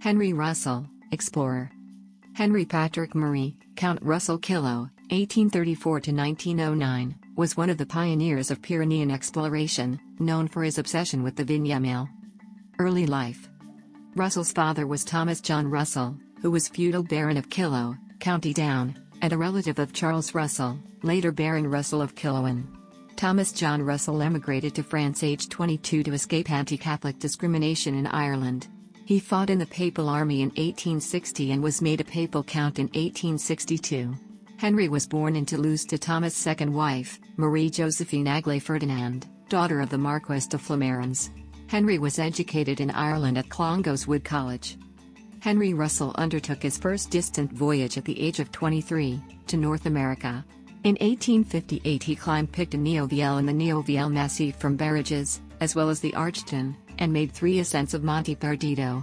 Henry Russell, explorer. Henry Patrick Murray, Count Russell-Killough, 1834–1909, was one of the pioneers of Pyrenean exploration, known for his obsession with the Vignemale. Early life. Russell's father was Thomas John Russell, who was feudal Baron of Killough, County Down, and a relative of Charles Russell, later Baron Russell of Killowen. Thomas John Russell emigrated to France aged 22 to escape anti-Catholic discrimination in Ireland. He fought in the Papal Army in 1860 and was made a papal count in 1862. Henry was born in Toulouse to Thomas' second wife, Marie Josephine Aglaé Ferdinand, daughter of the Marquis de Flamarens. Henry was educated in Ireland at Clongowes Wood College. Henry Russell undertook his first distant voyage at the age of 23, to North America. In 1858 he climbed Pic de Neouvielle and the Neouvielle Massif from Barrages, as well as the Archeton, and made 3 ascents of Monte Perdido.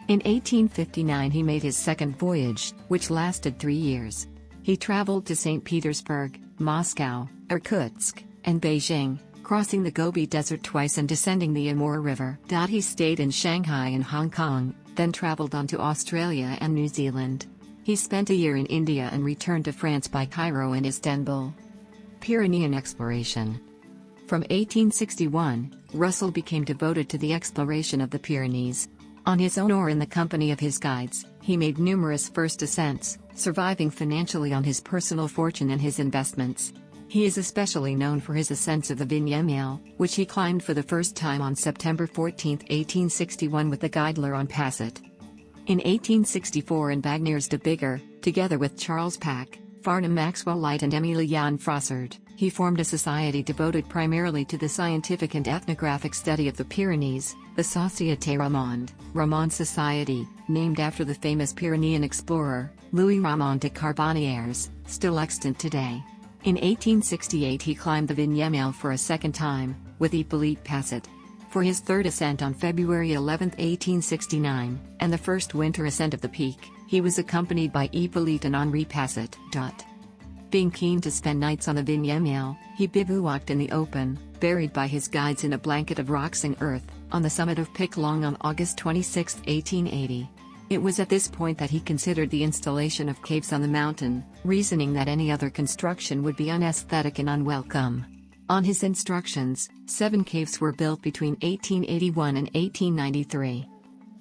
In 1859 he made his second voyage, which lasted 3 years. He traveled to St. Petersburg, Moscow, Irkutsk, and Beijing, crossing the Gobi Desert twice and descending the Amur River. He stayed in Shanghai and Hong Kong, then traveled on to Australia and New Zealand. He spent a year in India and returned to France by Cairo and Istanbul. Pyrenean exploration. From 1861, Russell became devoted to the exploration of the Pyrenees. On his own or in the company of his guides, he made numerous first ascents, surviving financially on his personal fortune and his investments. He is especially known for his ascents of the Vignemale, which he climbed for the first time on September 14, 1861 with the guide Laurent Passet. In 1864 in Bagneres de Bigorre, together with Charles Pack, Farnham Maxwell Light and Émile Frossard, he formed a society devoted primarily to the scientific and ethnographic study of the Pyrenees, the Société Ramond Society, named after the famous Pyrenean explorer, Louis Ramond de Carbonnières, still extant today. In 1868 he climbed the Vignemale for a second time, with Hippolyte Passet. For his third ascent on February 11, 1869, and the first winter ascent of the peak, he was accompanied by Hippolyte and Henri Passet. Being keen to spend nights on the Vignemale, he bivouacked in the open, buried by his guides in a blanket of rocks and earth, on the summit of Pic Long on August 26, 1880. It was at this point that he considered the installation of caves on the mountain, reasoning that any other construction would be unaesthetic and unwelcome. On his instructions, 7 caves were built between 1881 and 1893.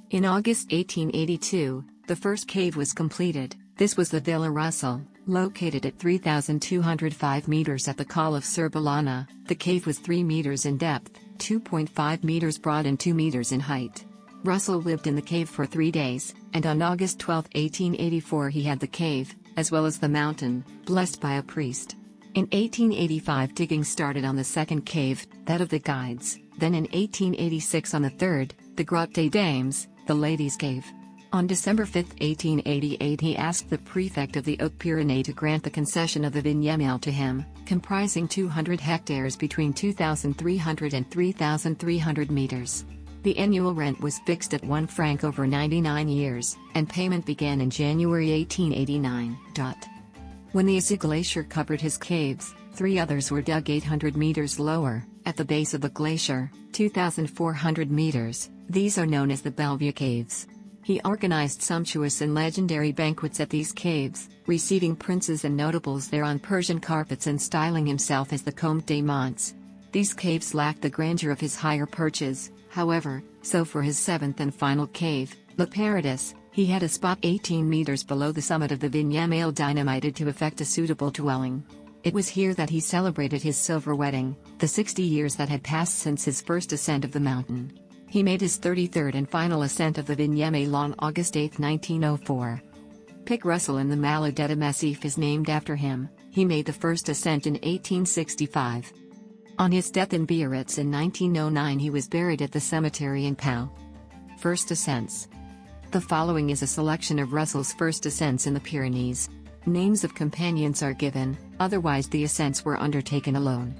In August 1882, the first cave was completed. This was the Villa Russell, located at 3,205 meters at the Col of Cerbalana. The cave was 3 meters in depth, 2.5 meters broad and 2 meters in height. Russell lived in the cave for 3 days, and on August 12, 1884 he had the cave, as well as the mountain, blessed by a priest. In 1885 digging started on the second cave, that of the guides, then in 1886 on the third, the Grotte des Dames, the Ladies' Cave. On December 5, 1888 he asked the prefect of the Hautes-Pyrénées to grant the concession of the Vignemale to him, comprising 200 hectares between 2,300 and 3,300 meters. The annual rent was fixed at 1 franc over 99 years, and payment began in January 1889. When the Isère Glacier covered his caves, 3 others were dug 800 meters lower, at the base of the glacier, 2,400 meters. These are known as the Bellevue Caves. He organized sumptuous and legendary banquets at these caves, receiving princes and notables there on Persian carpets and styling himself as the Comte des Monts. These caves lacked the grandeur of his higher perches, however, so for his 7th and final cave, Le Paradis, he had a spot 18 meters below the summit of the Vignemale dynamited to effect a suitable dwelling. It was here that he celebrated his silver wedding, the 60 years that had passed since his first ascent of the mountain. He made his 33rd and final ascent of the Vignemale on August 8, 1904. Pic Russell in the Maladetta Massif is named after him. He made the first ascent in 1865. On his death in Biarritz in 1909 he was buried at the cemetery in Pau. First ascents. The following is a selection of Russell's first ascents in the Pyrenees. Names of companions are given, otherwise the ascents were undertaken alone.